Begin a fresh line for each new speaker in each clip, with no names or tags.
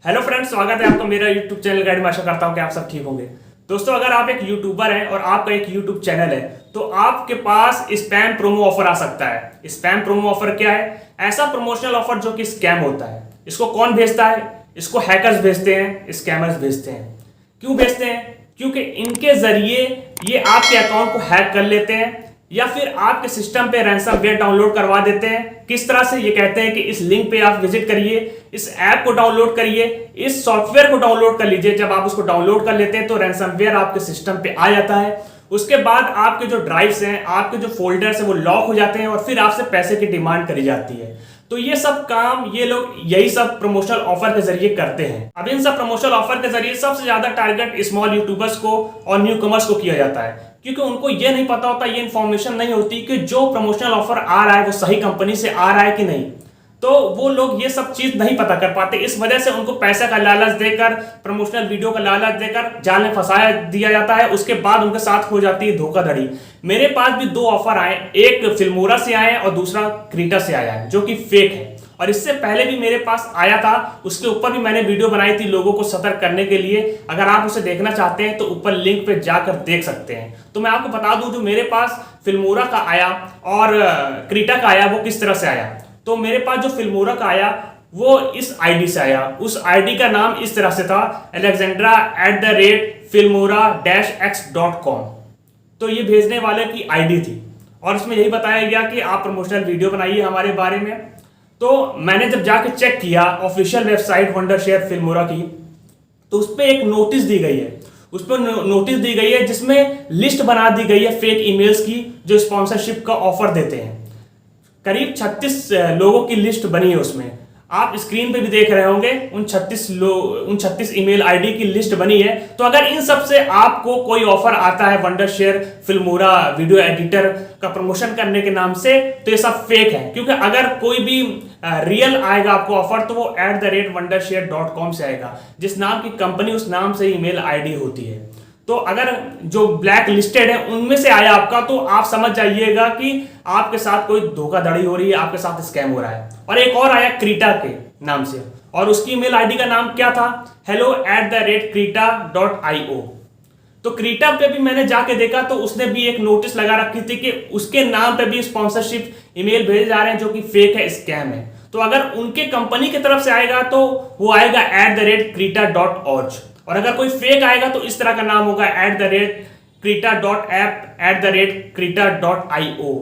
Hello friends, स्वागत है आपका मेरा यूट्यूब चैनल गाइड में। आशा करता हूं कि आप सब ठीक होंगे। दोस्तों, अगर आप एक यूट्यूबर हैं और आपका एक यूट्यूब चैनल है तो आपके पास स्पैम प्रोमो ऑफर आ सकता है। स्पैम प्रोमो ऑफर क्या है? ऐसा प्रमोशनल ऑफर जो कि स्कैम होता है। इसको कौन भेजता है? इसको हैकर्स भेजते हैं, स्कैमर्स भेजते हैं। क्यों भेजते हैं? क्योंकि इनके जरिए ये आपके अकाउंट को हैक कर लेते हैं या फिर आपके सिस्टम पे रैंसमवेयर डाउनलोड करवा देते हैं। किस तरह से? ये कहते हैं कि इस लिंक पे आप विजिट करिए, इस ऐप को डाउनलोड करिए, इस सॉफ्टवेयर को डाउनलोड कर लीजिए। जब आप उसको डाउनलोड कर लेते हैं तो रैंसमवेयर आपके सिस्टम पे आ जाता है। उसके बाद आपके जो ड्राइव्स हैं, आपके जो फोल्डर्स हैं वो लॉक हो जाते हैं और फिर आपसे पैसे की डिमांड करी जाती है। तो ये सब काम ये लोग यही सब प्रमोशनल ऑफर के जरिए करते हैं। अब इन सब प्रमोशनल ऑफर के जरिए सबसे ज्यादा टारगेट स्मॉल यूट्यूबर्स को और न्यू कमर्स को किया जाता है, क्योंकि उनको ये नहीं पता होता, ये इन्फॉर्मेशन नहीं होती कि जो प्रमोशनल ऑफर आ रहा है वो सही कंपनी से आ रहा है कि नहीं। तो वो लोग ये सब चीज नहीं पता कर पाते। इस वजह से उनको पैसा का लालच देकर, प्रमोशनल वीडियो का लालच देकर जाल में फंसाया दिया जाता है। उसके बाद उनके साथ हो जाती है धोखाधड़ी। मेरे पास भी दो ऑफर आए, एक फिल्मोरा से आए और दूसरा क्रीटा से आया है, जो कि फेक है। और इससे पहले भी मेरे पास आया था, उसके ऊपर भी मैंने वीडियो बनाई थी लोगों को सतर्क करने के लिए। अगर आप उसे देखना चाहते हैं तो ऊपर लिंक पे जाकर देख सकते हैं। तो मैं आपको बता दूं, जो मेरे पास फिल्मोरा का आया और क्रीटा का आया वो किस तरह से आया। तो मेरे पास जो फिल्मोरा का आया वो इस आईडी से आया। उस आईडी का नाम इस तरह से था, alexandra@filmora-x.com। तो ये भेजने वाले की आईडी थी और इसमें यही बताया गया कि आप प्रमोशनल वीडियो बनाइए हमारे बारे में। तो मैंने जब जाके चेक किया ऑफिशियल वेबसाइट वंडरशेयर फिल्मोरा की, तो उस पर एक नोटिस दी गई है। उस पर नोटिस दी गई है जिसमें लिस्ट बना दी गई है फेक ईमेल्स की, जो स्पॉन्सरशिप का ऑफर देते हैं। करीब 36 लोगों की लिस्ट बनी है उसमें। आप स्क्रीन पे भी देख रहे होंगे, उन 36 ईमेल आईडी की लिस्ट बनी है। तो अगर इन सब से आपको कोई ऑफर आता है वंडरशेयर फिल्मोरा वीडियो एडिटर का प्रमोशन करने के नाम से, तो ये सब फेक है। क्योंकि अगर कोई भी रियल आएगा आपको ऑफर तो वो @wondershare.com से आएगा। जिस नाम की कंपनी उस नाम से ईमेल आईडी होती है। तो अगर जो ब्लैक लिस्टेड है उनमें से आया आपका, तो आप समझ जाइएगा कि आपके साथ कोई धोखाधड़ी हो रही है, आपके साथ स्कैम हो रहा है। और एक और आया क्रीटा के नाम से, और उसकी ईमेल आईडी का नाम क्या था? hello@krita.io। तो क्रीटा पे भी मैंने जाके देखा तो उसने भी एक नोटिस लगा रखी थी कि उसके नाम पे भी स्पॉन्सरशिप ईमेल भेजे जा रहे हैं, जो कि फेक है, स्कैम है। तो अगर उनके कंपनी की तरफ से आएगा तो वो आएगा @krita.org, और अगर कोई फेक आएगा तो इस तरह का नाम होगा @krita.app@krita.io।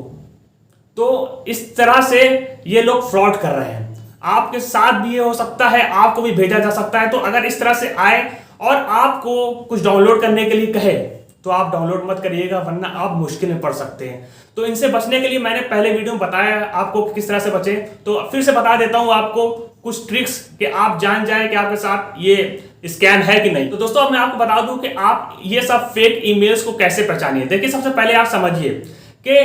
तो इस तरह से ये लोग फ्रॉड कर रहे हैं। आपके साथ भी ये हो सकता है, आपको भी भेजा जा सकता है। तो अगर इस तरह से आए और आपको कुछ डाउनलोड करने के लिए कहे तो आप डाउनलोड मत करिएगा, वरना आप मुश्किल में पड़ सकते हैं। तो इनसे बचने के लिए मैंने पहले वीडियो में बताया आपको किस तरह से बचे, तो फिर से बता देता हूं आपको कुछ ट्रिक्स कि आप जान जाएं कि आपके साथ ये स्कैम है कि नहीं। तो दोस्तों, अब मैं आपको बता दूं कि आप ये सब फेक ईमेल्स को कैसे पहचानिए। देखिए, सबसे पहले आप समझिए कि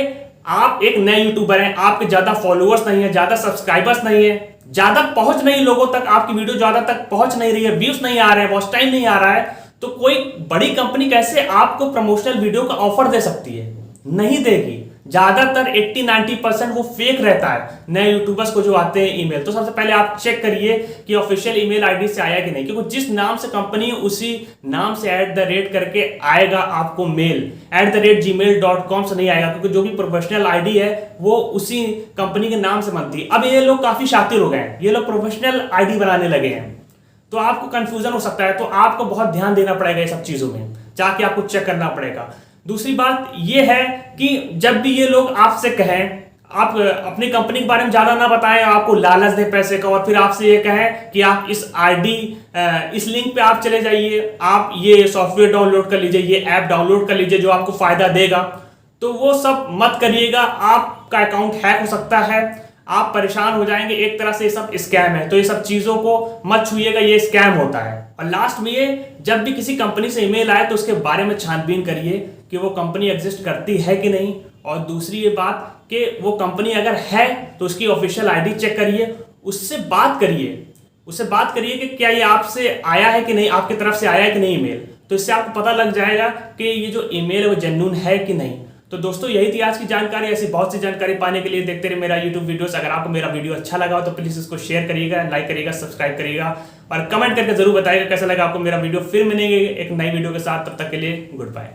आप एक नए यूट्यूबर हैं, आपके ज्यादा फॉलोअर्स नहीं है, ज्यादा सब्सक्राइबर्स नहीं है, ज्यादा पहुंच नहीं, लोगों तक आपकी वीडियो ज्यादा तक पहुंच नहीं रही है, व्यूज नहीं आ रहे हैं, वॉच टाइम नहीं आ रहा है। तो कोई बड़ी कंपनी कैसे आपको प्रमोशनल वीडियो का ऑफर दे सकती है? नहीं देगी। ज्यादातर 80-90% वो फेक रहता है नए यूट्यूबर्स को जो आते हैं ईमेल। तो सबसे पहले आप चेक करिए कि ऑफिशियल ईमेल आईडी से आया कि नहीं, क्योंकि जिस नाम से कंपनी उसी नाम से @ करके आएगा आपको मेल। @gmail.com से नहीं आएगा, क्योंकि जो भी प्रोफेशनल आईडी है वो उसी कंपनी के नाम से बनती है। अब ये लोग काफी शातिर हो गए हैं, ये लोग प्रोफेशनल आईडी बनाने लगे हैं। तो आपको कंफ्यूजन हो सकता है, तो आपको बहुत ध्यान देना पड़ेगा ये सब चीजों में, जाके आपको चेक करना पड़ेगा। दूसरी बात यह है कि जब भी ये लोग आपसे कहें, आप अपनी कंपनी के बारे में ज्यादा ना बताएं, आपको लालच दे पैसे का, और फिर आपसे ये कहें कि आप इस आईडी इस लिंक पे आप चले जाइए, आप ये सॉफ्टवेयर डाउनलोड कर लीजिए, ये ऐप डाउनलोड कर लीजिए जो आपको फायदा देगा, तो वो सब मत करिएगा। आपका अकाउंट हैक हो सकता है, आप परेशान हो जाएंगे। एक तरह से ये सब स्कैम है, तो ये सब चीजों को मत छूइएगा, ये स्कैम होता है। और लास्ट में ये, जब भी किसी कंपनी से ईमेल आए तो उसके बारे में छानबीन करिए कि वो कंपनी एग्जिस्ट करती है कि नहीं। और दूसरी ये बात कि वो कंपनी अगर है तो उसकी ऑफिशियल आईडी चेक करिए, उससे बात करिए कि क्या ये आपसे आया है कि नहीं, आपकी तरफ से आया है कि नहीं ईमेल। तो इससे आपको पता लग जाएगा कि ये जो ईमेल है वो जेन्युइन है कि नहीं। तो दोस्तों, यही थी आज की जानकारी। ऐसी बहुत सी जानकारी पाने के लिए देखते रहिए मेरा यूट्यूब वीडियोस। अगर आपको मेरा वीडियो अच्छा लगा हो तो प्लीज़ इसको शेयर करिएगा, लाइक करिएगा, सब्सक्राइब करिएगा। और कमेंट करके जरूर बताइएगा कैसा लगा आपको मेरा वीडियो। फिर मिलेंगे एक नई वीडियो के साथ, तब तक के लिए गुड बाय।